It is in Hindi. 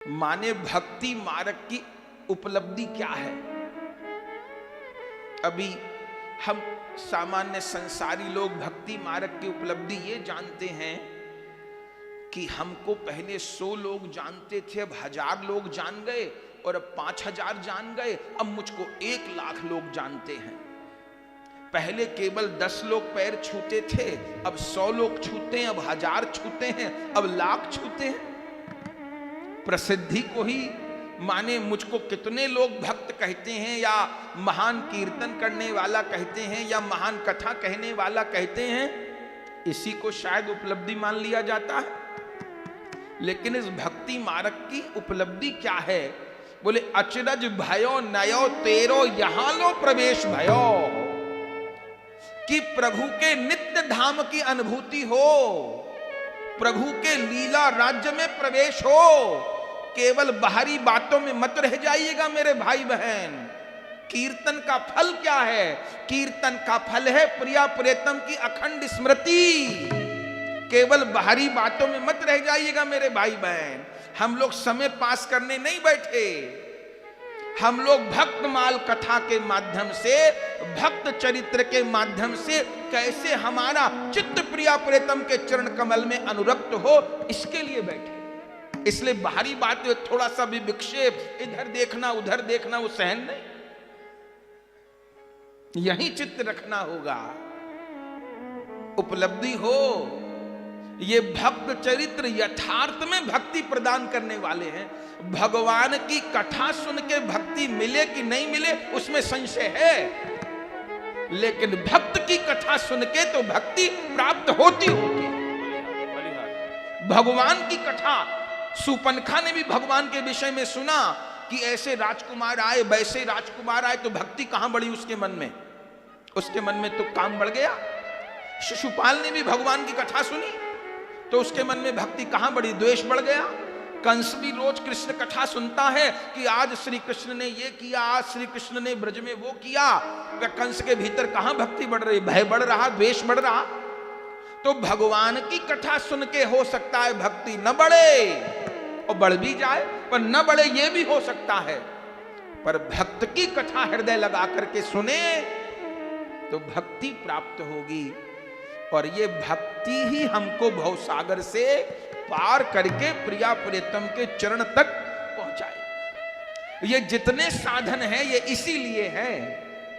माने भक्ति मार्ग की उपलब्धि क्या है। अभी हम सामान्य संसारी लोग भक्ति मार्ग की उपलब्धि ये जानते हैं कि हमको पहले 100 लोग जानते थे, अब 1000 लोग जान गए, और अब 5000 जान गए, अब मुझको 1 लाख लोग जानते हैं। पहले केवल 10 लोग पैर छूते थे, अब 100 लोग छूते हैं, अब 1000 छूते हैं, अब लाख छूते हैं। प्रसिद्धि को ही माने मुझको कितने लोग भक्त कहते हैं, या महान कीर्तन करने वाला कहते हैं, या महान कथा कहने वाला कहते हैं, इसी को शायद उपलब्धि मान लिया जाता है। लेकिन इस भक्ति मार्ग की उपलब्धि क्या है? बोले अचरज भयो नयो तेरो यहां लो प्रवेश भयो, कि प्रभु के नित्य धाम की अनुभूति हो, प्रभु के लीला राज्य में प्रवेश हो। केवल बाहरी बातों में मत रह जाइएगा मेरे भाई बहन। कीर्तन का फल क्या है? कीर्तन का फल है प्रिया प्रियतम की अखंड स्मृति। केवल बाहरी बातों में मत रह जाइएगा मेरे भाई बहन। हम लोग समय पास करने नहीं बैठे, हम लोग भक्तमाल कथा के माध्यम से, भक्त चरित्र के माध्यम से कैसे हमारा चित्त प्रिया प्रियतम के चरण कमल में अनुरक्त हो, इसके लिए बैठे। इसलिए बाहरी बात थोड़ा सा भी विक्षेप, इधर देखना उधर देखना, वो सहन नहीं। यही चित्त रखना होगा। उपलब्धि हो, ये भक्त चरित्र यथार्थ में भक्ति प्रदान करने वाले हैं। भगवान की कथा सुन के भक्ति मिले कि नहीं मिले उसमें संशय है, लेकिन भक्त की कथा सुन के तो भक्ति प्राप्त होती होगी। भगवान की कथा, सुपनखा ने भी भगवान के विषय में सुना कि ऐसे राजकुमार आए, वैसे राजकुमार आए, तो भक्ति कहां बढ़ी उसके मन में? उसके मन में तो काम बढ़ गया। शिशुपाल ने भी भगवान की कथा सुनी तो उसके मन में भक्ति कहां बढ़ी? द्वेष बढ़ गया। कंस भी रोज कृष्ण कथा सुनता है कि आज श्री कृष्ण ने ये किया, आज श्री कृष्ण ने ब्रज में वो किया। कंस के भीतर कहां भक्ति बढ़ रही? भय बढ़ रहा, द्वेष बढ़ रहा। तो भगवान की कथा सुन के हो सकता है भक्ति न बढ़े, और बढ़ भी जाए, पर न बढ़े ये भी हो सकता है। पर भक्त की कथा हृदय लगा करके सुने तो भक्ति प्राप्त होगी, और ये भक्ति ही हमको भवसागर से पार करके प्रिया प्रियतम के चरण तक पहुंचाए। ये जितने साधन हैं ये इसीलिए हैं